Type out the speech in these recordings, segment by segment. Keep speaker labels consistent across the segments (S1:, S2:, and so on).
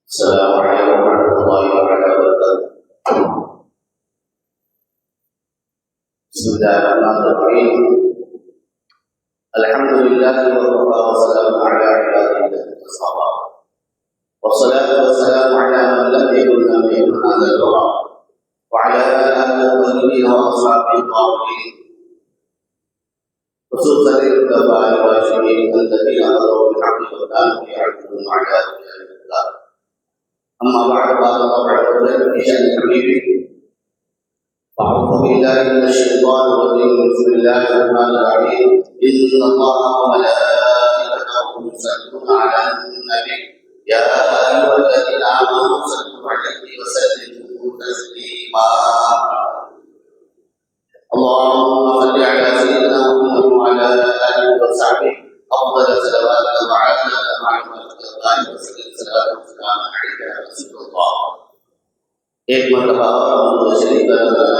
S1: السلام عليكم ورحمة الله وبركاته. بسم الله الرحمن الرحيم. الحمد لله وكفى وسلام على عباده الذين اصطفى. والصلاة والسلام على من لم يكن نبيا هذا الورى وعلى آله الطيبين وأصحابه الطاهرين خصوصا الخلفاء الراشدين الذين أخذوا بالحق وكانوا يعرفون على الله. أما بعد قال الله عز وجل في شأن حبيبه أعوذ بالله من الشيطان الرجيم بسم الله الرحمن الرحيم إن الله وملائكته يصلون على النبي يا أيها الذين آمنوا صلوا عليه وسلموا تسليما. اللهم صل على سيدنا محمد وعلى آله وصحبه أفضل صلوات وعلى مع الملائكة وسلم صلاة وسلام عليك يا رسول الله. ایک مرتبہ اور شریف کا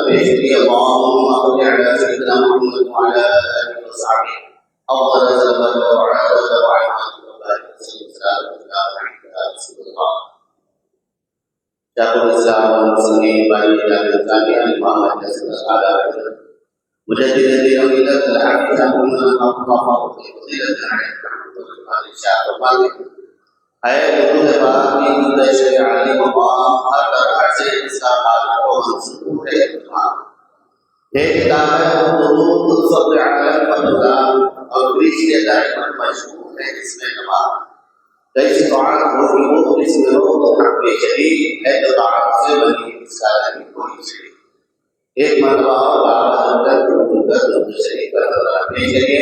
S1: پیش کیا اللهم صل على سيدنا محمد وعلى آله وصحبه أفضل صلوات وعلى الملائكة وسلم صلاة وسلام عليك يا رسول الله. شیخ الاسلام والمسلمین بانی جامعہ امام احمد تعالی مجدد دین ملت الحق محمد مصطفیٰ کی فضیلت علی شاہ فرماتے اے حضور پاک کی گزشتہ شریعتی مقام ہر طرح سے اس کا خالق و منصور ہے تمام یہ کتاب ہے حضور صلی اللہ علیہ وسلم اور فرشتے دائما مشہور ہے اس میں تمام کیسی طاعت ہوگی وہ اس میں ہو تو حق میں شریک ہے تو طاعت سے بنی اس کا نہیں کوئی شریک. ایک مرتبہ بابا حضرت شریف کا پیش کریے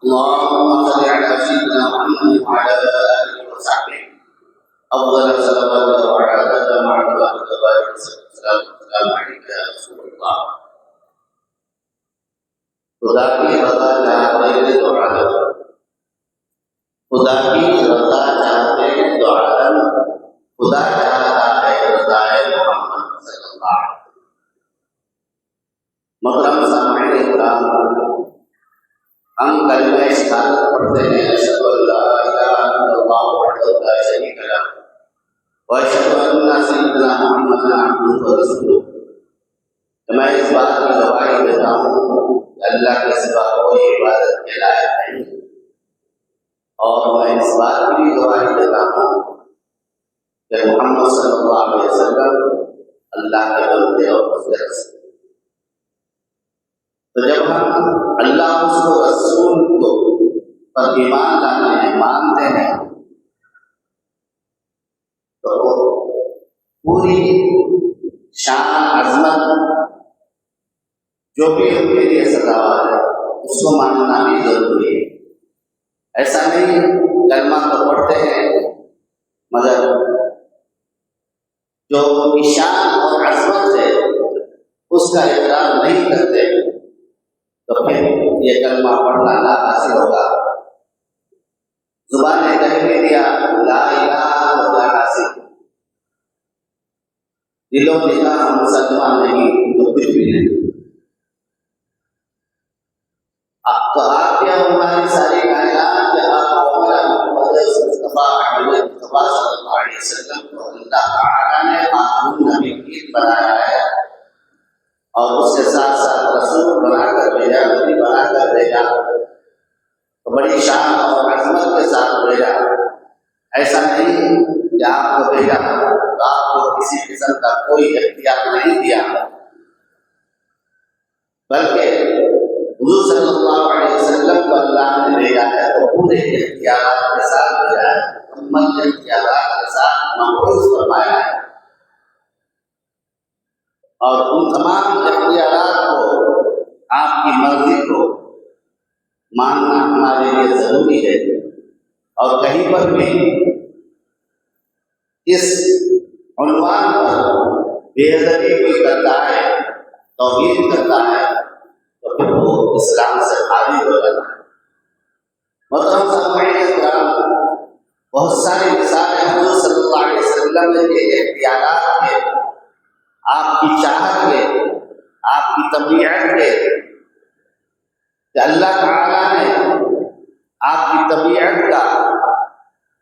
S1: اللهم صل على سيدنا محمد وعلى آله وصحبه أفضل صلوات وعلى مع الملائكة والسلام عليك يا رسول الله. خدا کی رضا چاہتے ہیں تو عالم خدا کی رضا چاہتے ہیں تو عالم خدا چاہتا ہے رضا محمد صلی اللہ علیہ وسلم. محترم سامعین اکرام ہم کلمہ شہادت پڑھتے ہیں اشہد ان لا الہ الا اللہ وحدہ لا شریک لہ واشہد ان سیدنا محمد عبدہ ورسولہ. میں اس بات کی گواہی دیتا ہوں کہ اللہ کے سوا کوئی عبادت کے لائق نہیں اور میں اس بات کی بھی گواہی دیتا ہوں کہ محمد صلی اللہ علیہ وسلم اللہ کے بندے اور رسول. تو جب ہم اللہ اس کو رسول کو پر ایمان لاتے ہیں مانتے ہیں تو پوری شان عظمت جو بھی ان کے لیے سزاوار ہے اس کو ماننا بھی ضروری ہے. ایسا نہیں کلمہ تو پڑھتے ہیں مگر جو شان اور عظمت ہے اس کا اقرار نہیں کرتے تو پھر یہ کلمہ پڑھنا لا حاصل ہوگا. زبان نے کہہ بھی دیا لا الہ لا حاصل دلوں نے کہا ہم مسلمان نہیں تو کچھ بھی نہیں. تو آپ کیا ہماری ساری کائنات کہ آپ محمد مصطفیٰ مصطفیٰ صلی اللہ علیہ وسلم کو اللہ تعالیٰ نے خاتم النبیین بنایا ہے اور اس کے ساتھ ساتھ رسول بنا کر بھیجا نبی بنا کر بھیجا تو بڑی شان اور عظمت کے ساتھ بھیجا. ایسا نہیں کہ آپ کو بھیجا تو آپ کو کسی قسم کا کوئی اختیار نہیں دیا بلکہ حضور صلی اللہ علیہ وسلم کو اللہ نے بھیجا ہے تو پورے اختیارات کے ساتھ بھیجا ہے امت اختیارات کے ساتھ مبعوث فرمایا ہے اور ان تمام اختیارات کو آپ کی مرضی کو ماننا ہمارے لیے ضروری ہے. اور کہیں پر بھی اس عنوان پر بے ادبی کوئی کرتا ہے توہین کرتا ہے تو پھر وہ اسلام سے خارج ہو جاتا ہے. محترم سامعین اکرام بہت ساری مثالیں حضور صلی اللہ علیہ وسلم کے اختیارات کے آپ کی چاہت کے آپ کی طبیعت کے کہ اللہ تعالیٰ نے آپ کی طبیعت کا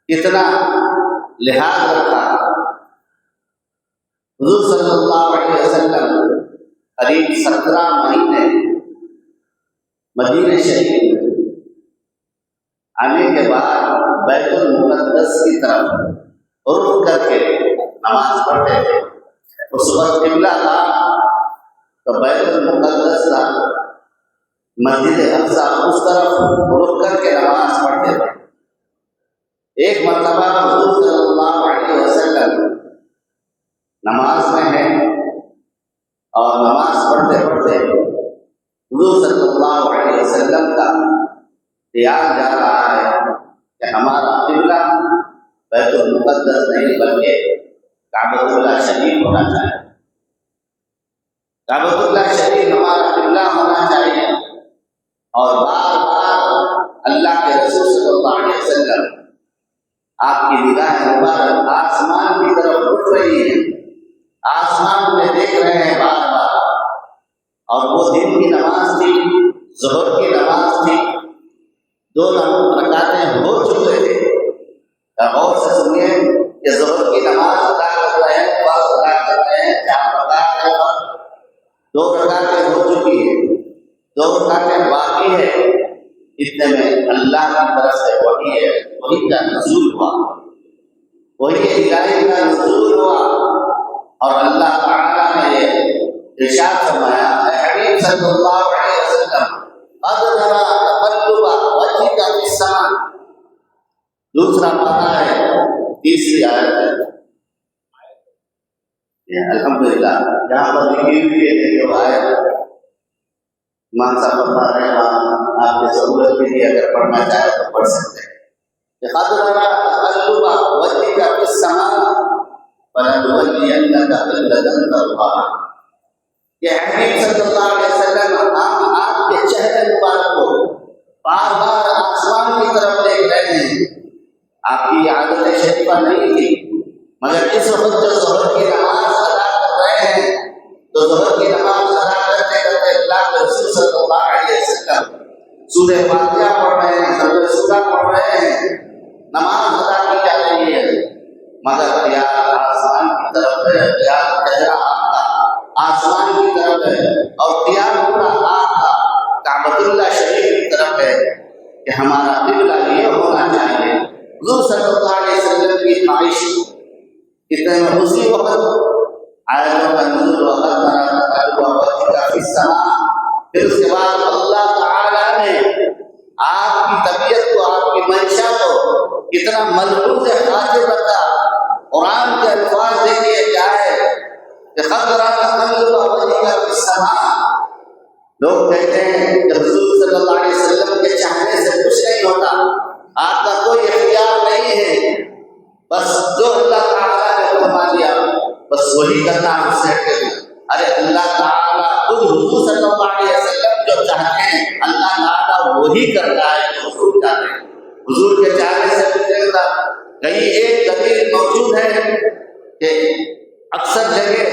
S1: اتنا لحاظ رکھا۔ حضور صلی اللہ علیہ وسلم قریب 17 مہینے مدینہ شریف میں آنے کے بعد بیت المقدس کی طرف رخ کر کے نماز پڑھتے تھے۔ اس وقت قبلہ تھا تو بیت المقدس تھا، مسجد اقصی اس طرف رخ کر کے نماز پڑھتے تھے۔ ایک مرتبہ حضور صلی اللہ علیہ وسلم نماز میں ہیں اور نماز پڑھتے پڑھتے حضور صلی اللہ علیہ وسلم کا خیال جا رہا ہے کہ ہمارا قبلہ بیت المقدس نہیں بلکہ کعبۃ اللہ شریف ہونا چاہیے، کعبۃ اللہ شریف ہمارا قبلہ ہونا چاہیے۔ اور بار بار اللہ کے رسول صلی اللہ علیہ وسلم آپ کی نگاہ مبارک آسمان کی طرف اٹھ رہی ہے، آسمان میں دیکھ رہے ہیں بار بار۔ اور وہ دن کی نماز تھی، ظہر کی نماز تھی، 2 رکعتیں ہو چکے تھے۔ غور سے سنیے کہ ظہر کی نماز ادا کر رہے ہیں، فرض ادا کر رہے ہیں، 4 رکعتیں، 2 رکعتیں ہو چکی ہیں، 2 رکعتیں باقی ہے۔ اتنے میں اللہ کی طرف سے وحی ہے، وحی کا نزول ہوا، وحی الہی کا نزول ہوا، اور اللہ تعالیٰ نے یہ ارشاد فرمایا، اے حبیب صلی اللہ علیہ وسلم قد نرى تقلب وجهك في السماء۔ دوسرا پارہ ہے، تیسری آیت ہے۔ الحمدللہ یہاں پر لکھی ہوئی ہے کہ جو آیت امام صاحب فرما رہے ہیں، آپ کی ضرورت کے لیے اگر پڑھنا چاہے تو پڑھ سکتے ہیں۔ قد نرى تقلب وجهك في السماء فلنولينك قبلة ترضاها۔ کہ حبیب صلی اللہ علیہ وسلم ہم آپ کے چہرے مبارک کو بار بار آسمان کی طرف دیکھ رہے ہیں۔ آپ کی عادت شریفہ نہیں تھی، مگر اس وقت جو ظہر کی نماز ادا کر رہے ہیں تو ظہر کی نماز ادا کرتے کرتے اللہ کے رسول صلی اللہ علیہ وسلم سورہ فاتحہ پڑھ رہے ہیں، سورہ پڑھ رہے ہیں، نماز ادا کی جا رہی ہے، مگر خیال آسمان کی طرف ہے، خیال چہرہ آپ کا آسمان کی طرف ہے، اور خیال پورا آپ کا کعبۃ اللہ شریف کی طرف ہے کہ ہمارا قبلہ یہ ہونا چاہیے۔ حضور صلی اللہ علیہ وسلم کی خواہش اتنے میں اسی وقت آیتوں کا نزول وقت فی السماء۔ پھر اس کے بعد اللہ تعالیٰ نے آپ کی طبیعت کو، آپ کی منشا کو کتنا ملحوظ خاطر رکھا۔ قرآن کے الفاظ دیکھیے کیا ہے کہ خطرہ تقلب وجهك في السماء۔ لوگ کہتے ہیں کہ حضور صلی اللہ علیہ وسلم کے چاہنے سے کچھ نہیں ہوتا، آپ کا کوئی اختیار نہیں ہے، بس جو اللہ تعالیٰ نے فرما دیا بس وہی کرنا ہم سے ہے۔ ارے اللہ تعالیٰ خود حضور صلی اللہ علیہ وسلم جو چاہتے ہیں اللہ تعالیٰ وہی کرتا ہے جو حضور چاہتے ہیں۔ حضور کے چاہنے سے کچھ نہیں ہوتا۔ کہیں ایک دلیل موجود ہے کہ اکثر جگہ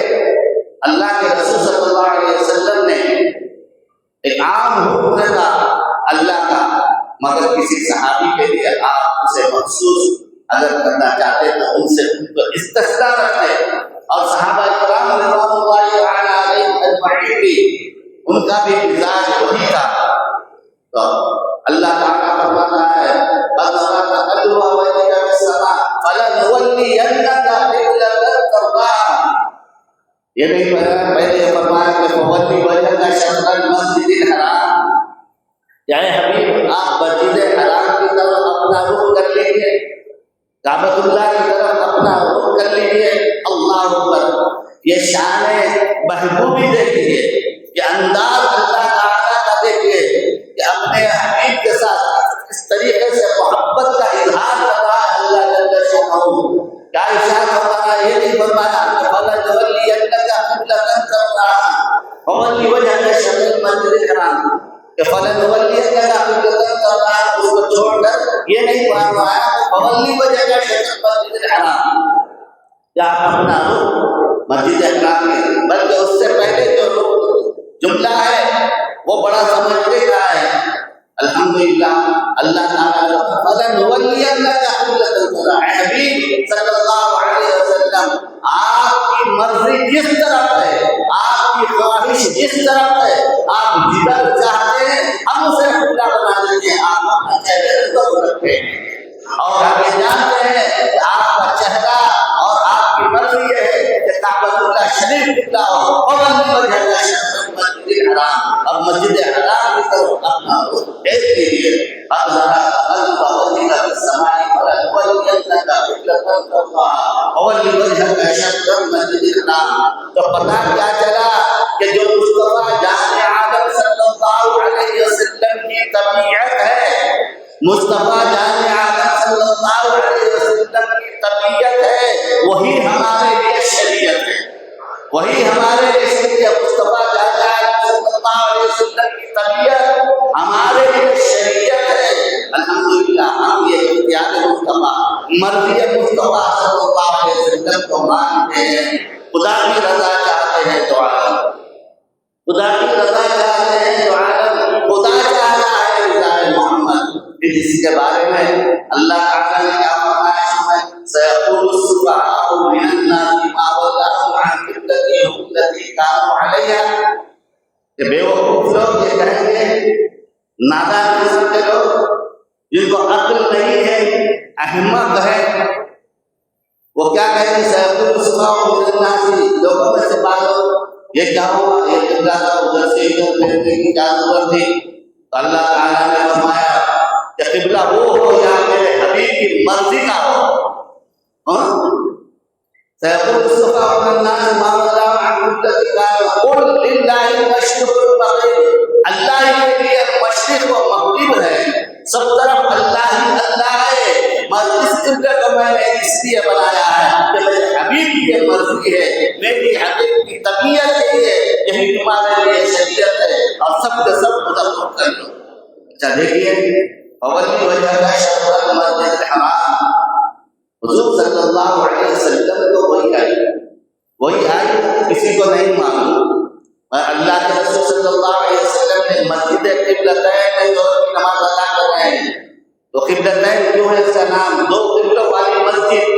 S1: اللہ کے رسول صلی اللہ علیہ وسلم نے ایک عام حکم دیتا اللہ کا، مگر کسی صحابی کے لیے آپ اسے مخصوص اگر کرنا چاہتے تو ان سے استثنا رکھتے، اور صحابہ کرام رضوان اللہ تعالی علیہم اجمعین بھی ان کا بھی مزاج وہی تھا۔ تو اللہ تعالیٰ فرماتا ہے قد نرى تقلب وجهك في السماء فلنولينك قبلة ترضاها۔ یہ نہیں پہلے فرمایا کہ فولی وجهك شطر المسجد الحرام، یعنی حبیب آپ مسجد حرام کی طرف اپنا رخ کر لیجیے، کعبۃ اللہ کی طرف اپنا رخ کر لیجیے۔ اللہ اکبر، یہ شان محبوبی دیکھیے، یہ انداز اللہ تعالیٰ کا دیکھیے کہ اپنے حبیب کے ساتھ اس طریقے سے محبت کا اظہار کر رہا ہے اللہ جل شانہ۔ کیا ارشاد فرمایا؟ یہ نہیں فرمایا کہ فلنولینک قبلۃ ترضاها فولی وجهك شطر المسجد الحرام، کہ فلنولینک قبلۃ ترضاها اس کو چھوڑ کر یہ نہیں فرمایا فولی وجهك شطر المسجد الحرام یا اپنا رخ مسجد حرام میں، بلکہ اس سے پہلے جو جملہ ہے وہ بڑا سمجھنے کا ہے۔ الحمدللہ اللہ تعالیٰ فلنولینک قبلۃ ترضاها، حبیب صلی اللہ وسلم آپ کی مرضی جس طرف ہے، آپ کی خواہش جس طرف ہے، آپ جدھر چاہتے ہیں ہم اسے قبلہ بنا دیتے ہیں، آپ اپنا چہرے ضرور رکھیں۔ اور ہم یہ جانتے ہیں کہ آپ کا چہرہ اور آپ کی مرضی یہ ہے کہ کعبۃ اللہ شریف قبلہ ہو، وَوَلِّ وَجْهَكَ شَطْرَ الْمَسْجِدِ الْحَرَامِ، اور مسجد حرام کی طرف اپنا رخ پھیر دیجیے۔ اللہ وَوَلِّ السَّمَاءِ وَلَنُوَلِّيَنَّكَ قِبْلَةً تَرْضَاهَا وَوَلِّ وَجْهَكَ شَطْرَ الْمَسْجِدِ الْحَرَامِ۔ تو پتہ کیا چلا کہ جو مصطفیٰ جان عالم صلی اللہ علیہ وسلم کی طبیعت ہے، مصطفیٰ جان عالم صلی اللہ علیہ وسلم کی طبیعت ہے، وہی ہمارے لیے شریعت ہے، وہی ہمارے لیے شریعت۔ مصطفیٰ جان عالم صلی اللہ علیہ وسلم کی طبیعت ہمارے لیے شریعت ہے۔ الحمدللہ ہم یہ اختیار مصطفیٰ، مرضی مصطفیٰ صلی اللہ علیہ وسلم کو مانتے ہیں۔ خدا کی رضا چاہتے ہیں تو عالم، خدا کی رضا چاہتے ہیں تو عالم، خدا چاہتا ہے رضا محمد۔ اس کے بارے میں اللہ تعالیٰ نے کیا فرمایا ہے؟ سَيَقُولُ السُّفَهَاءُ مِنَ النَّاسِ مَا وَلَّاهُمْ عَنْ قِبْلَتِهِمُ الَّتِي كَانُوا عَلَيْهَا، کہ بے وقوف لوگ یہ کہیں گے، نادان قسم کے لوگ جن کو عقل نہیں ہے، احمق ہے، وہ کیا کہیں گے؟ سَيَقُولُ السُّفَهَاءُ مِنَ النَّاسِ، لوگوں میں سے بعض یہ کیا ہوا، یہ قبلہ تھا، ادھر سے ادھر پھیرنے کی کیا ضرورت تھی؟ تو اللہ تعالیٰ نے فرمایا کہ قبلہ وہ ہو یا میرے حبیب کی مرضی کا ہو۔ سَيَقُولُ السُّفَهَاءُ مِنَ النَّاسِ مَا وَلَّاهُمْ عَنْ قِبْلَتِهِمُ الَّتِي قُلْ لِلَّهِ الْمَشْرِقُ وَالْمَغْرِبُ، اللہ کے لیے مشرق و مغرب ہے، سب طرف اللہ ہی اللہ ہے۔ اس قبلے کو میں نے اس لیے بنایا ہے کہ میرے حبیب کی یہ مرضی ہے، میری حبیب کی طبیعت ہے، یہی تمہارے لیے شریعت ہے، اور سب کے سب مدد کر لو۔ اچھا دیکھیے، وَوَلِّ وَجْهَكَ شَطْرَ الْمَسْجِدِ الْحَرَامِ، حضور صلی اللہ علیہ وسلم کو وہی آئی کسی کو نہیں معلوم، اور اللہ کے رسول صلی اللہ علیہ وسلم نے مسجد قبلتین میں ظہر کی نماز ادا کر رہے ہیں۔ تو قبلتین کیوں ہے اس کا نام؟ دو قبلوں والی مسجد،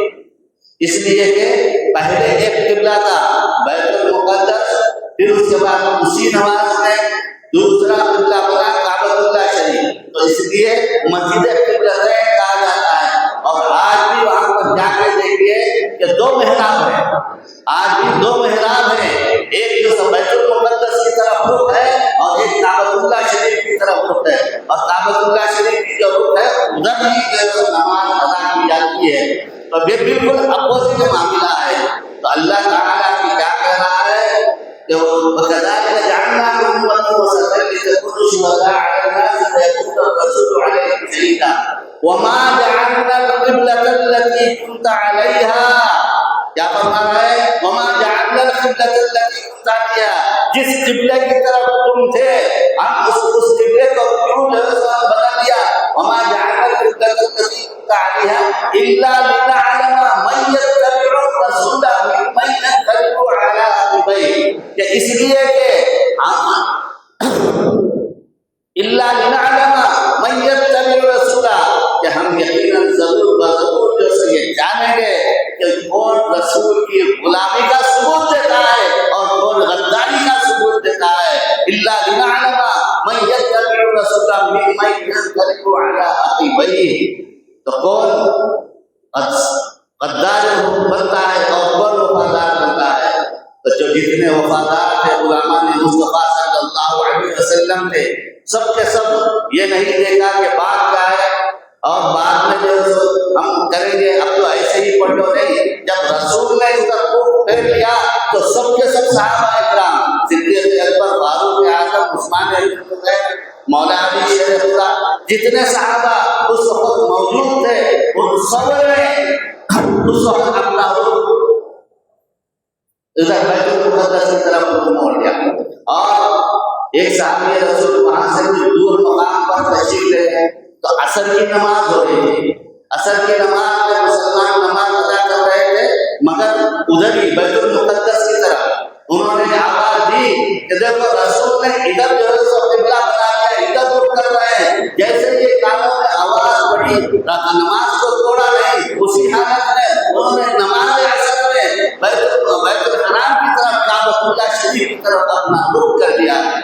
S1: اس لیے کہ پہلے ایک قبلہ تھا بیت المقدس، پھر اس کے بعد اسی نماز میں دوسرا قبلہ بنا کعبۃ اللہ شریف، تو اس لیے مسجد قبلتین کہا جاتا ہے۔ اور آج بھی وہاں پر جا کے دیکھیے کہ دو محراب ہیں، آج بھی دو محراب ہیں، ایک جو بیت المقدس کی طرف رخ ہے اور ایک کعبۃ اللہ شریف کی طرف رخ ہے، اور کعبۃ اللہ شریف کی جو رخ ہے ادھر ہی جو نماز ادا کی جاتی ہے۔ تو یہ بالکل اپوزٹ معاملہ ہے۔ تو اللہ تعالیٰ کی کیا کہہ رہا ہے کہ وَكَذَلِكَ جَعَلْنَاكُمْ أُمَّةً وَسَطًا لِتَكُونُوا شُهَدَاءَ عَلَى النَّاسِ وَيَكُونَ الرَّسُولُ عَلَيْكُمْ شَهِيدًا وَمَا جَعَلْنَا الْقِبْلَةَ الَّتِي كُنْتَ عَلَيْهَا، کیا فرما رہا ہے؟ وَمَا جَعَلْنَا الْقِبْلَةَ الَّتِي كُنْتَ عَلَيْهَا، جس قبلے کی طرف تم تھے ہم اس قبلے کو کیوں جو ہے بدل دیا؟ وَمَا جَعَلْنَا الْقِبْلَةَ الَّتِي كُنْتَ عَلَيْهَا إِلَّا لِنَعْلَمَ مَن يَتَّبِعُ الرَّسُولَ مِمَّن يَنقَلِبُ عَلَىٰ عَقِبَيْهِ، کہ اس لیے کہ إِلَّا لِنَعْلَمَ مَن يَتَّبِعُ الرَّسُولَ، کہ ہم یقیناً ضرور جو سے یہ جانیں گے کہ کون رسول کی غلامی کا ثبوت دیتا ہے اور کون غداری کا ثبوت دیتا ہے۔ إِلَّا لِنَعْلَمَ مَن يَتَّبِعُ الرَّسُولَ مِمَّن يَنقَلِبُ عَلَىٰ عَقِبَيْهِ، تو کون غدار بنتا ہے اور کون وفادار بنتا ہے۔ تو جو جتنے وفادار تھے غلامان مصطفیٰ صلی اللہ علیہ وسلم تھے، سب کے سب یہ نہیں دیکھا کہ بات کیا ہے اور بعد میں جو ہم کریں گے، اب تو ایسے ہی پڑھ لو نہیں۔ جب رسول نے اس کا رخ پھیر لیا تو سب کے سب صحابہ اکرام، صدیق اکبر، فاروق اعظم، عثمان بن عفان، مولا علی شیر خدا، جتنے صحابہ اس وقت موجود تھے، ان سب نے اس وقت اپنا رخ ادھر بیت المقدس کی طرف موڑ لیا۔ اور ایک صحابی رسول وہاں سے دور مقام پر تشریف لے گئے، تو عصر کی نماز ہو رہی تھی، عصر کی نماز میں مسلمان نماز ادا کر رہے تھے، مگر ادھر ہی بیت المقدس کی طرف انہوں نے آواز دی کہ دیکھو رسول نے ادھر جو ہے سو قبلہ بنا دیا، ادھر رخ کر رہے ہیں۔ جیسے یہ کانوں میں آواز پڑی، نماز کو توڑا نہیں، اسی حالت میں انہوں نے نماز عصر میں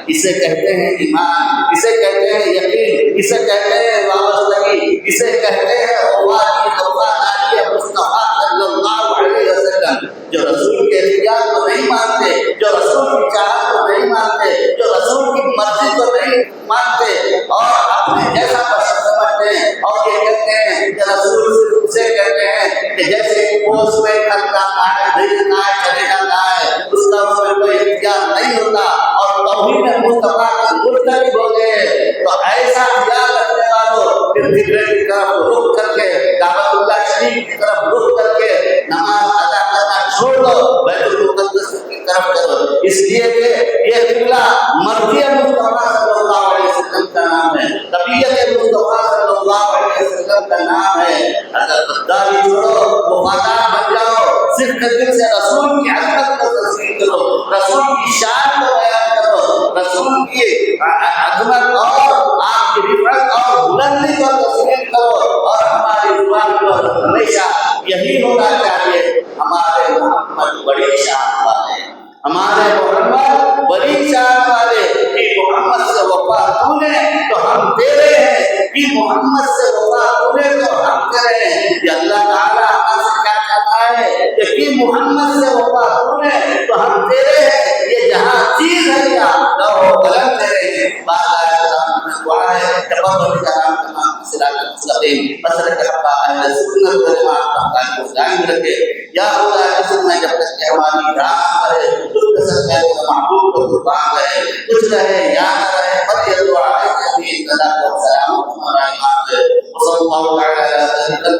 S1: اسے کہتے ہیں ایمان، اسے کہتے ہیں یقین، اسے کہتے ہیں وابستگی، اسے کہتے ہیں وفاداری مصطفیٰ صلی اللہ علیہ وسلم۔ جو رسول کے اختیار کو نہیں مانتے، جو رسول کی چاہت کو نہیں مانتے، جو رسول کی مرضی کو نہیں مانتے اور اپنے جیسا بشر سمجھتے ہیں اور یہ کہتے ہیں کہ رسول صرف اسے کہتے ہیں کہ جیسے پوس میں کھل جاتا ہے، بھیجنا ہے، چلے جاتا ہے، اس کا اس میں کوئی اختیار نہیں ہوتا اور توحید مصطفیٰ کا مرتکب ہو گئے، تو ایسا خیال رکھنے والوں پھر قبلے کی طرف رخ کر کے، کعبۃ اللہ شریف کی طرف رخ کر کے نماز ادا کرنا چھوڑ دو، بیت المقدس کی طرف کرو، اس لیے کہ یہ قبلہ مرضی مصطفیٰ صلی اللہ علیہ وسلم کا نام ہے، طبیعت مصطفیٰ صلی اللہ علیہ وسلم کا نام ہے۔ اگر غداری چھوڑو، وفادار بن جاؤ، صرف دل سے رسول کی عظمت کو تسلیم کرو، رسول کی شان کو بیان کرو، رسول کی عظمت اور آپ کی رفعت اور بلندی کو تسلیم کرو، اور ہماری زبان پر ہمیشہ یہی ہونا چاہیے، ہمارے محمد بڑی شان والے، ہمارے محمد بڑی شان والے، کہ محمد سے وفا تو نے تو ہم تیرے ہیں، کہ محمد سے وفا تو نے تو ہم تیرے ہیں۔ یہ اللہ تعالیٰ ہم سے کیا کہتا ہے کہ محمد سے وفا تو نے تو ہم تیرے ہیں، یہ جہاں چیز ہے کیا لوح و قلم تیرے ہیں۔ بعض آیات میں دعا ہے کہ بابر کرام تمام صراط المستقیم مسلک حق اہل سنت والجماعت کا قائم و دائم رکھے۔ یا خدا جسم میں جب تک کہ ہماری رات رہے، اس قسم میں محبوب کو قربان رہے، کچھ رہے یا نہ رہے، پر یہ دعا ہے کہ امین قضا کو سلام ہمارا ایمان ہے۔ وصلی اللہ تعالی علی سیدنا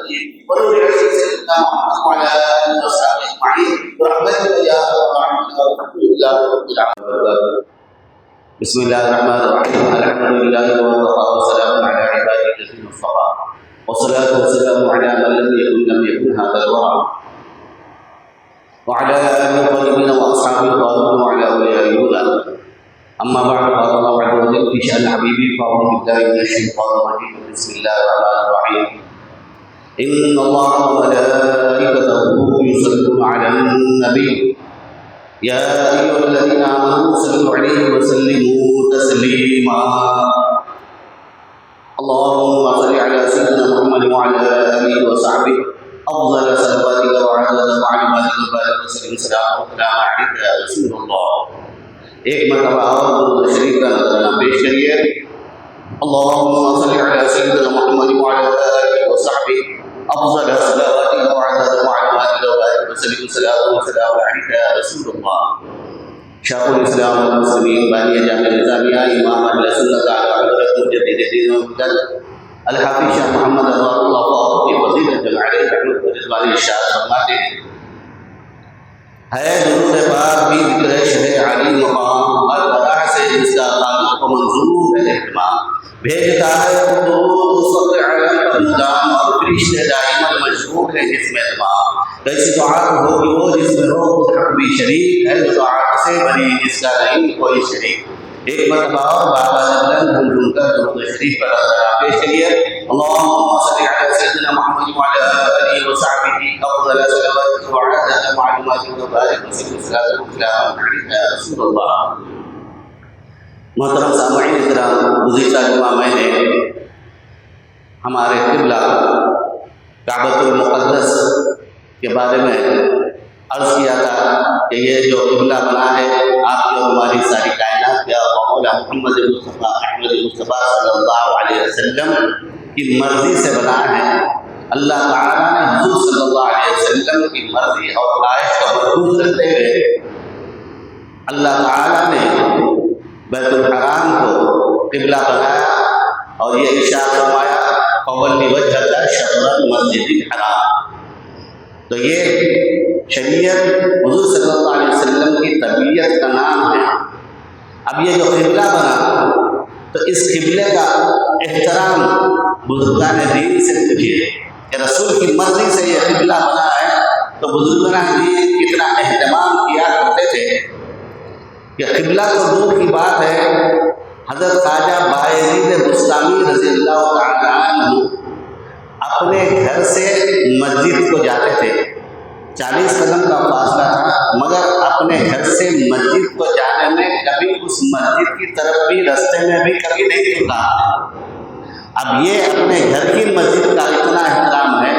S1: ونور سیدنا محمد وعلی آلہ وصحبہ اجمعین برحمتک یا ارحم الراحمین والحمد للہ رب العالمین۔ بسم اللہ الرحمن الرحیم، الحمد للہ وکفی وسلام علی عبادہ الذین اصطفیٰ والصلاة والسلام علی من لم یکن ھذا الورع وعلى آله الطيبين وأصحابه الطاهرين وعلى أولياء الهدى. أما بعد، قال الله عز وجل في شأن حبيبي، فأعوذ بالله من الشيطان الرجيم، بسم الله الرحمن الرحيم. إن الله وملائكته يصلون على النبي يا أيها الذين آمنوا صلوا عليه وسلموا تسليما. اللهم صل على سيدنا محمد وعلى آله وصحبه أفضل صلواتك وعدد معلوماتك وبارك وسلم سلام وسلام عليك يا رسول اللہ۔ ایک مرتبہ اور درود شریف کا نذرانہ پیش کریے۔ اللهم صل على سيدنا محمد وعلى آله وصحبه أفضل صلواتك وعدد معلوماتك وبارك وسلم سلام وسلام عليك يا رسول اللہ۔ شیخ الاسلام والمسلمین بانی جامعہ نظامیہ، امام اہل سنت حضرت مجدد دین و ملت الحافظ شاہ محمد اللہ فاروق کی فضیلت علیہ رحمۃ رضوان ارشاد فرماتے ہیں، ہے درود پاک بھی ذکر شہ علی مقام، ہر طرح سے جس کا خالق کو منظور ہے اہتمام، بھیجتا ہے درود صلی علی پر مدام، اور فرشتے دائما مشغول ہیں جس میں تمام، کیسی دعا ہوگی وہ جس میں ہو خود حق بھی شریک ہے، جو دعا سے بنی جس کا نہیں کوئی شریک۔ ایک مرتبہ اور بابا بلند گھوم کر درود شریف پر پیش کریے۔ اللهم صل على سيدنا محمد وعلى آله وصحبه أفضل صلواتك وعدد معلوماتك وبارك وسلم سلام وسلام عليك يا رسول اللہ۔ محترم سامعین کرام، گزشتہ جمعہ میں نے ہمارے قبلہ کعبۃ المقدس کے بارے میں عرض کیا تھا کہ یہ جو قبلہ بنا ہے آپ کی اور ہماری ساری کائنات کے مولا محمد مصطفیٰ احمد مصطفیٰ صلی اللہ علیہ وسلم کی مرضی سے بنا ہے۔ اللہ تعالیٰ نے حضور صلی اللہ علیہ وسلم کی مرضی اور خواہش کو مرکوز رکھتے ہوئے اللہ تعالیٰ نے بیت الحرام کو قبلہ بنایا اور یہ ارشاد فرمایا فَوَلِّ وَجْهَكَ شَطْرَ الْمَسْجِدِ الْحَرَامِ۔ تو یہ شریعت حضور صلی اللہ علیہ وسلم کی طبیعت کا نام ہے۔ اب یہ جو قبلہ بنا تو اس قبلے کا احترام بزرگان دین سے کیجیے کہ رسول کی مرضی سے یہ قبلہ بنا ہے، تو بزرگان دین کتنا اہتمام کیا کرتے تھے کہ قبلہ تو دور کی بات ہے، حضرت خواجہ بایزید بستامی رضی اللہ تعالیٰ عنہ اپنے گھر سے مسجد کو جاتے تھے، 40 قدم کا فاصلہ تھا، مگر اپنے گھر سے مسجد کو جانے میں کبھی اس مسجد کی طرف بھی راستے میں بھی کبھی نہیں رکا۔ اب یہ اپنے گھر کی مسجد کا اتنا احترام ہے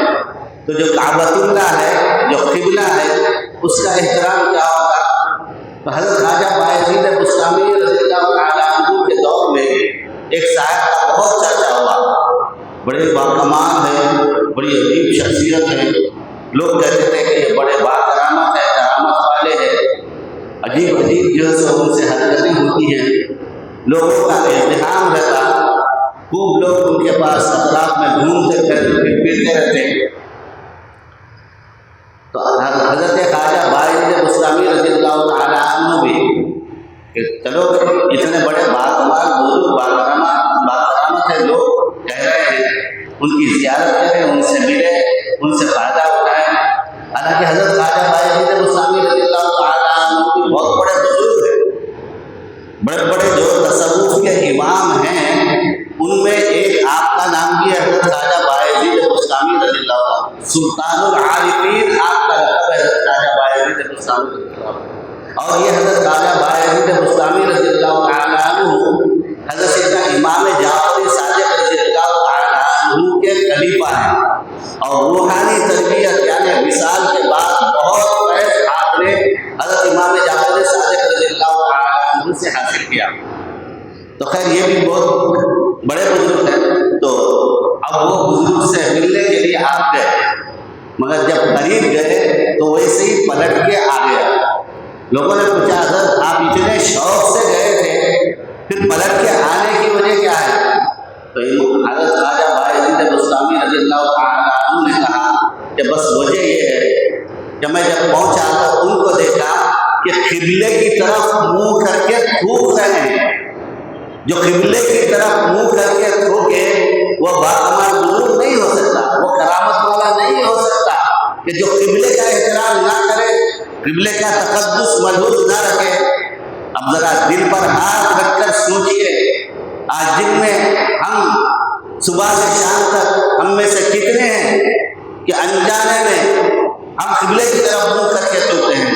S1: تو جو کعبۃ اللہ ہے، جو قبلہ ہے، اس کا احترام کیا ہوگا؟ تو حضرت خواجہ بایزید بسطامی رضی اللہ تعالیٰ عنہ کے دور میں ایک صاحب کا بہت چرچا ہوا، بڑے باکمال ہیں، بڑی عجیب شخصیت ہے، لوگ کہتے تھے کہ یہ بڑے باکرامت ہے، کرامت والے ہیں، عجیب عجیب جو ہے ان سے حرکتیں ہوتی ہیں، لوگوں کا اہتمام رہتا، خوب لوگ ان کے پاس اطراف میں گھومتے پھرتے رہتے۔ تو حضرت خواجہ بایزید بسطامی رضی اللہ تعالیٰ عنہ بھی کہ چلو اتنے بڑے باکمال بزرگ باکرامت ہے، لوگ کہہ رہے ہیں ان کی زیارت کریں، ان سے ملیں، ان سے فائدہ اٹھائیں۔ حالانکہ حضرت خواجہ بایزید بسطامی رضی اللہ تعالیٰ عنہ بھی بہت بڑے بزرگ ہیں، بڑے بڑے جو تصوف کے امام ہیں، ان میں ایک آپ کا نام بھی ہے حضرت خواجہ بایزید بسطامی رضی اللہ عنہ، سلطان العارفین آپ کا لقب ہے حضرت خواجہ بایزید بسطامی رضی اللہ عنہ۔ اور یہ حضرت خواجہ بایزید بسطامی رضی اللہ تعالیٰ عنہ حضرت سیدنا امام جعفر صادق رضی اللہ تعالیٰ عنہ کے خلیفہ ہیں، اور روحانی تربیت یعنی وصال کے بعد بہت فیض آپ نے حضرت امام جعفر صادق رضی اللہ تعالیٰ عنہ سے حاصل کیا۔ تو خیر یہ بھی بہت بڑے بزرگ ہیں، تو اب وہ بزرگ سے ملنے کے لیے آپ گئے، مگر جب قریب گئے تو ویسے ہی پلٹ کے آ گیا۔ لوگوں نے پوچھا حضرت آپ اتنے شوق سے گئے تھے، پھر پلٹ کے آنے کی وجہ کیا ہے؟ تو حضرت خواجہ بایزید بسطامی رضی اللہ تعالیٰ عنہ نے کہا کہ بس وجہ یہ ہے کہ میں جب پہنچا تو ان کو دیکھا کہ قبلے کی طرف منہ کر کے تھوک رہے ہیں۔ جو قبلے کی طرف منہ کر کے تھوکے وہ باکمال بزرگ نہیں ہو سکتا، وہ کرامت والا نہیں ہو سکتا، کہ جو قبلے کا احترام نہ کرے، قبلے کا تقدس محفوظ نہ رکھے۔ اب ذرا دل پر ہاتھ رکھ کر سوچئے، آج دن میں ہم صبح سے شام تک ہم میں سے کتنے ہیں کہ انجانے میں ہم قبلے کی طرف منہ کر کے تھوکتے ہیں،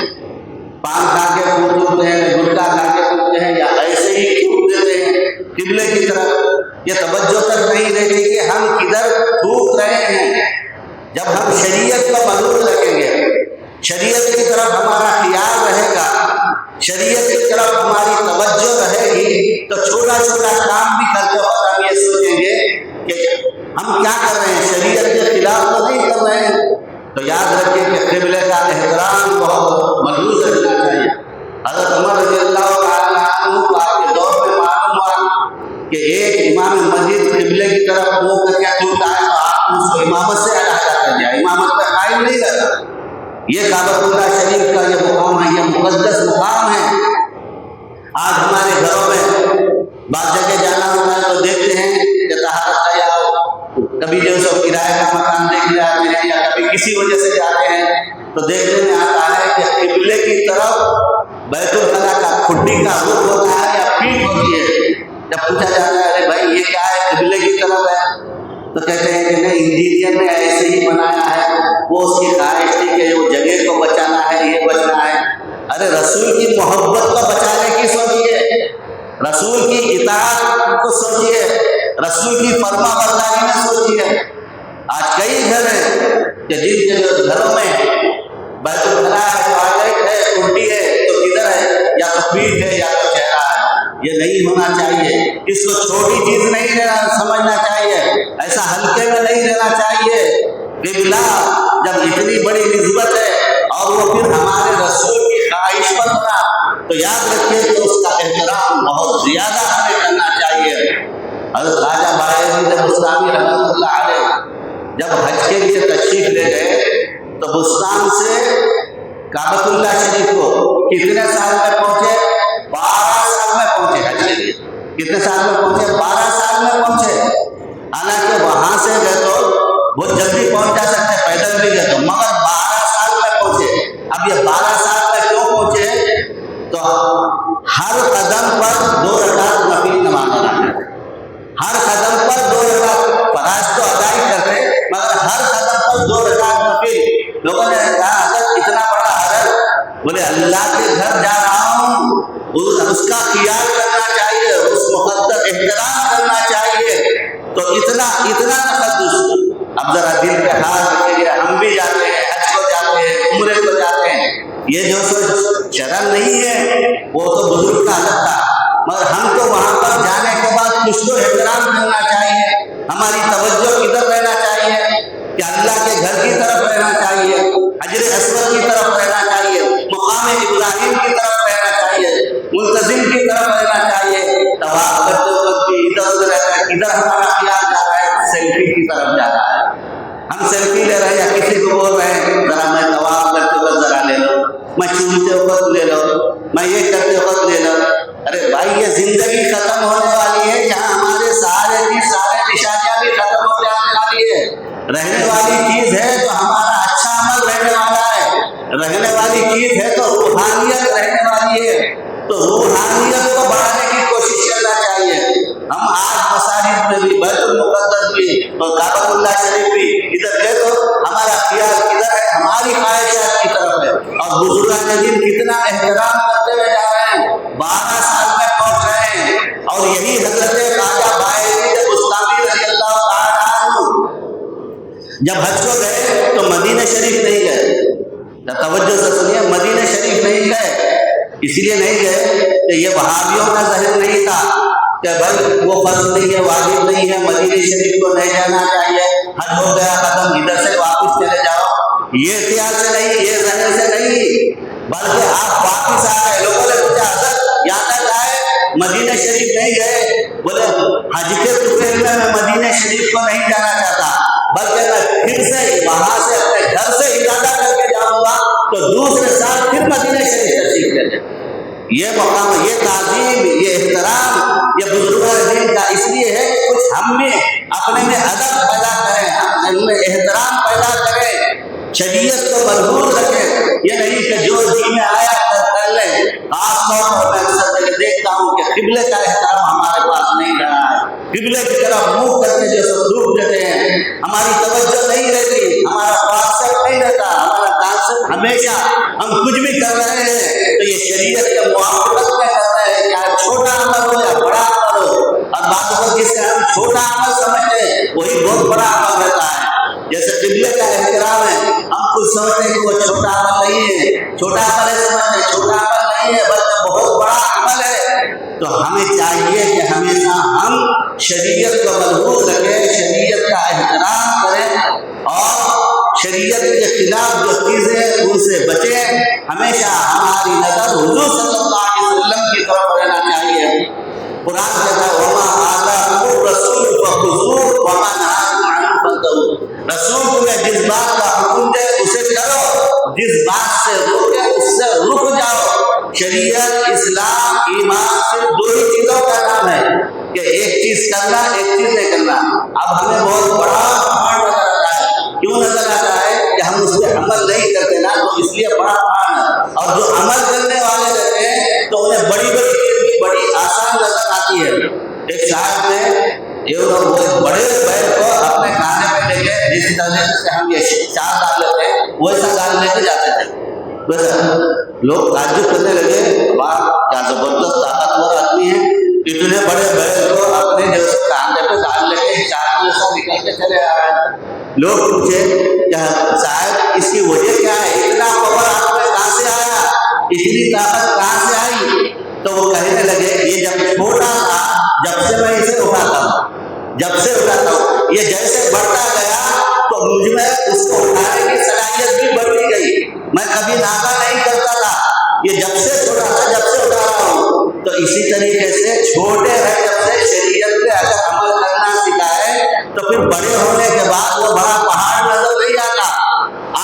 S1: پان کھا کے تھوکتے ہیں، گٹکا کھا کے تھوکتے ہیں، یا ایسے ہی تھوک دیتے ہیں قبلے کی طرف۔ یہ توجہ تک نہیں رہتی کہ ہم کدھر تھوک رہے ہیں۔ جب ہم شریعت کا ملول رکھیں گے، شریعت کی طرف ہمارا خیال رہے گا، شریعت کی طرف ہماری توجہ رہے گی، تو چھوٹا چھوٹا کام بھی کرتے وقت ہم یہ سوچیں گے کہ ہم کیا کر رہے ہیں، شریعت کے خلاف تو نہیں کر رہے ہیں۔ تو یاد رکھیں کہ قبلے کا احترام بہت ملحوظ رکھنا چاہیے۔ حضرت عمر رضی اللہ تعالیٰ عنہ کو آپ کے دور میں معلوم ہوا کہ ایک امام مسجد قبلے کی طرف منہ کر کے تھوکتا ہے، تو آپ اس کو امامت سے علیحدہ کر دیا، امامت پہ قائم نہیں رہتا۔ یہ کعبۃ اللہ شریف کا یہ مقام ہے، یہ مقدس مقام ہے۔ آج ہمارے گھروں میں بعض جگہ جانا ہوتا ہے تو دیکھتے ہیں کہ طہارت کا یا کبھی جو سو کرایہ کا مکان دیکھ جاتے ہیں، یا کبھی کسی وجہ سے جاتے ہیں تو دیکھنے میں آتا ہے کہ قبلے کی طرف بیت الخلا کا کھڈی کا رخ ہوتا ہے یا پیٹھ ہوتی ہے۔ جب پوچھا جاتا ہے ارے بھائی یہ کیا ہے، قبلے کی طرف ہے، تو کہتے ہیں کہ نہیں انجینئر نے ایسے ہی بنایا ہے، وہ اس کی خواہش تھی کہ وہ جگہ کو بچانا ہے، یہ بچنا ہے۔ ارے رسول کی محبت کو بچانے کی سوچیے، رسول کی اطاعت کو سوچیے، رسول کی فرما برداری میں سوچیے۔ آج کئی گھر ہیں کہ جن کے گھروں میں بیت الخلا ہے، ٹوائلٹ ہے، ٹوٹی ہے، تو کدھر ہے، یا تو پیٹھ ہے یا تو چہرہ ہے۔ یہ نہیں ہونا چاہیے، اس کو چھوٹی چیز نہیں سمجھنا چاہیے، ایسا ہلکے میں نہیں لینا چاہیے۔ قبلہ جب اتنی بڑی نسبت ہے اور وہ پھر ہمارے رسول کی خواہش پر بنا، تو یاد رکھیے کہ اس کا احترام بہت زیادہ ہمیں کرنا چاہیے۔ حضرت خواجہ بایزید بسطامی رحمۃ اللہ علیہ جب حج کے لیے تشریف لے گئے تو بستان سے کعبۃ اللہ شریف کو کتنے سال میں پہنچے؟ 12 سال میں پہنچے حج کے لیے۔ کتنے سال میں پہنچے؟ 12 سال میں پہنچے۔ حالانکہ وہاں سے گئے تو بہت جلدی پہنچ جا سکتے، پیدل بھی گئے تو، مگر 12 سال میں پہنچے۔ اب یہ 12 سال میں کیوں پہنچے؟ تو ہر قدم پر 2 رکعت نفل نماز ادا کرتے، ہر قدم پر 2 رکعت فرائض تو ادا ہی کرتے، مگر ہر قدم پر 2 رکعت نفل۔ لوگوں نے کہا حضرت اتنا بڑا حرم، بولے اللہ کے گھر جا رہا ہوں، اس کا خیال کرنا چاہیے، اس مقدس احترام کرنا چاہیے، تو اتنا تقدس۔ اب ذرا دل پہ ہاتھ رکھیے، ہم بھی جاتے ہیں، حج کو جاتے ہیں، عمرے کو جاتے ہیں، یہ جو شرم نہیں ہے وہ تو بزرگ کا حق تھا، مگر ہم کو وہاں پر جانے کے بعد کچھ تو احترام کرنا چاہیے، ہماری توجہ کدھر رہنا چاہیے کہ اللہ کے گھر کی طرف رہنا چاہیے، حجر اسود کی طرف رہنا چاہیے، مقام ابراہیم کی طرف رہنا چاہیے، ملتزم کی طرف رہنا چاہیے۔ طواف کرتے وقت بھی ادھر ادھر رہتا ہے، ادھر ہمارا خیال جا رہا ہے سیلفی کی طرف جا رہا ہے، ہم سیلفی لے رہے ہیں یا کسی کو بول رہے ہیں ذرا میں طواف کرتے وقت ذرا لے لو، میں چومتے وقت لے لو، میں یہ کرتے وقت لے لو۔ ارے بھائی، یہ زندگی ختم ہونے والی ہے، یہاں ہمارے سارے نشانیاں بھی ختم ہو جانے والی ہے۔ رہنے والی چیز ہے تو ہمارا اچھا عمل رہنے والا ہے، رہنے والی چیز ہے تو روحانیت رہنے والی ہے، تو روحانیت کو بڑھانے کی کوشش کرنا چاہیے۔ ہم آج مساجد میں بھی، بیت المقدس بھی اور کعبۃ اللہ شریف بھی ادھر گئے تو ہمارا خیال کدھر ہے؟ ہماری خواہشات کی طرف ہے، اور بزرگان دین کتنا احترام کرتے ہوئے جا رہے ہیں، 12 سال میں پہنچ رہے ہیں، اور یہی حضرت خواجہ باعث بستامی رضی اللہ تعالیٰ عنہ جب حج کو گئے تو مدینہ شریف نہیں گئے، توجہ سے سنیے، مدینہ شریف نہیں گئے، اس لیے نہیں گئے کہ یہ وہابیوں کا ذہن نہیں تھا کہ بھائی وہ فرض نہیں ہے، واجب نہیں ہے، مدینہ شریف کو نہیں جانا چاہیے، حج ہو گیا ختم، ادھر سے واپس چلے جاؤ، یہ خیال سے نہیں، یہ ذہن سے نہیں، بلکہ آپ واپس آ گئے۔ لوگوں نے پوچھا حضرت یہاں تک آئے، مدینہ شریف نہیں گئے؟ بولے حج کے ٹکڑے میں میں مدینہ شریف کو نہیں جانا چاہتا، بلکہ میں پھر سے وہاں سے اپنے گھر سے ارادہ کر کے جاؤں گا تو دوسرے سال پھر مدینہ شریف تشریف لے جائیں۔ یہ مقام، یہ تعظیم، یہ احترام یہ بزرگان دین کا اس لیے ہے کہ کچھ ہم میں اپنے میں ادب پیدا کریں، ہم میں احترام پیدا کریں، شریعت کو مضبوط رکھیں، یہ نہیں کہ جو جی میں آیا کر لیں۔ خاص طور پر میں اکثر دیکھتا ہوں کہ قبلے کا احترام ہمارے پاس نہیں رہا ہے، قبلے کی طرف منہ کرنے جو سلوک دیتے ہیں، ہماری توجہ نہیں رہتی، ہمارا کانسیپٹ نہیں رہتا، ہمارا کانسیپٹ ہمیشہ ہم کچھ بھی کر رہے ہیں تو یہ شریعت کے موافقت میں کرتا ہے، چاہے چھوٹا عمل ہو یا بڑا عمل ہو، اور بعض اوقات جس سے ہم چھوٹا عمل سمجھتے ہیں وہی بہت بڑا عمل رہتا ہے۔ جیسے قبلے کا احترام ہے، ہم کچھ سمجھتے ہیں کہ وہ چھوٹا عمل نہیں ہے، چھوٹا عمل ہے سمجھتے ہیں، چھوٹا عمل نہیں ہے بلکہ بہت بڑا عمل ہے۔ تو ہمیں چاہیے کہ ہمیشہ ہم شریعت کو مضبوط رکھیں، شریعت کا احترام کریں، اور شریعت کے خلاف جو چیزیں ان سے بچیں۔ ہمیشہ ہماری نظر حضور صلی اللہ علیہ وسلم کی طرف رہنا چاہیے۔ قرآن کہتا ہے وَمَا آتَاكُمُ الرَّسُولُ فَخُذُوهُ وَمَا نَهَاكُمْ عَنْهُ فَانتَهُوا۔ رسول تمہیں جس بات کا حکم دے اسے کرو، جس بات سے روکے اس سے رک جاؤ۔ شریعت، اسلام، ایمان صرف دو ہی چیزوں کا نام ہے کہ ایک چیز کرنا، ایک چیز نہیں کرنا۔ اب ہمیں بہت بڑا پہاڑ نظر آتا ہے، کیوں نظر آتا ہے کہ ہم اس پہ عمل نہیں کرتے نا، تو اس لیے بڑا پہاڑ ہے، اور جو عمل کرنے والے رہتے ہیں تو انہیں بڑی بڑی چیز بھی بڑی آسان نظر آتی ہے۔ ایک صاحب نے وہ بڑے بیل کو اپنے کھانے پہ لے کے، جس طرح سے ہم یہ چار ڈال لیتے ہیں ویسا ڈال لے کے جاتے تھے، لوگ تعجب کرنے لگے، واہ کیا زبردست طاقتور آدمی ہے، اتنے بڑے بیل کو اپنے جیسے کاندھے پہ ڈال لے کے چار میں سے نکل کے چلے آ رہے ہیں۔ لوگ پوچھے کہ صاحب اس کی وجہ کیا ہے، اتنا پاور آپ میں کہاں سے آیا، اتنی طاقت کہاں سے آئی؟ تو وہ کہنے لگے یہ جب چھوٹا تھا، جب سے میں اسے اٹھاتا ہوں، جب سے اٹھاتا ہوں، یہ جیسے بڑھتا گیا تو مجھ میں اس کو اٹھانے کی صلاحیت بھی بڑھتی گئی، میں کبھی ناغہ نہیں کرتا تھا، یہ جب سے چھوٹا تھا جب سے اٹھا رہا ہوں۔ تو اسی طریقے سے چھوٹے ہیں جب سے شریعت پہ اگر عمل کرنا سکھائے تو پھر بڑے ہونے کے بعد وہ بڑا پہاڑ نظر نہیں آتا،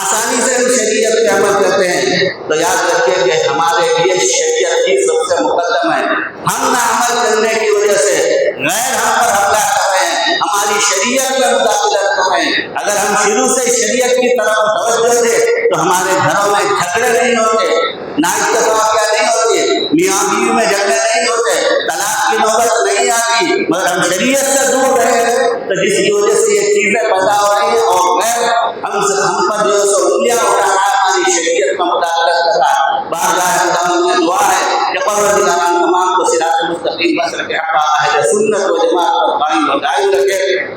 S1: آسانی سے ہم شریعت پہ عمل کرتے ہیں۔ تو یاد رکھیے کہ ہمارے لیے شریعت ہی سب سے مقدم ہے، ہم نہ عمل کرنے کی وجہ سے غیر ہم پر حملہ کر رہے ہیں، ہماری شریعت میں مداخلت کر رہے ہیں۔ اگر ہم شروع سے شریعت کی طرف توجہ دیں تو ہمارے گھروں میں جھگڑے نہیں ہوتے، نااتفاقیاں نہیں ہوتی، میاں بیوی میں جھگڑے نہیں ہوتے، طلاق کی نوبت نہیں آتی، مگر ہم شریعت سے دور رہے ہیں تو جس کی وجہ سے یہ چیزیں پیدا ہو رہی ہیں، اور غیر ہم پر جو انگلیاں اٹھا رہا ہے ہماری شریعت کا مداخلت کر رہا ہے۔ مسلک حق اہل سنت و جماعت پر قائم و دائم رکھے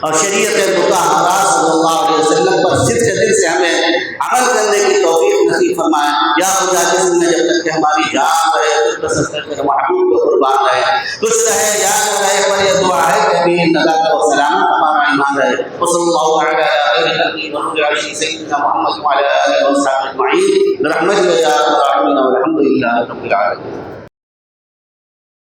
S1: اور شریعت مطہرہ صلی اللہ علیہ وسلم پر صدق دل سے ہمیں عمل کرنے کی توفیق نصیب فرمائے۔ یا خدا جس میں جب تک کہ ہماری جان رہے تجھ پر سب تک محبوب کو قربان رہے، کچھ رہے یاد رہے، پر یہ دعا ہے کہ امین نجات و سلامت ہمارا ایمان رہے۔ وصلی اللہ علیہ خیر خلقہ محمد علیہ سیدنا محمد وعلی آلہ وصحبہ اجمعین برحمتک یا ارحم الراحمین والحمد للہ رب العالمین۔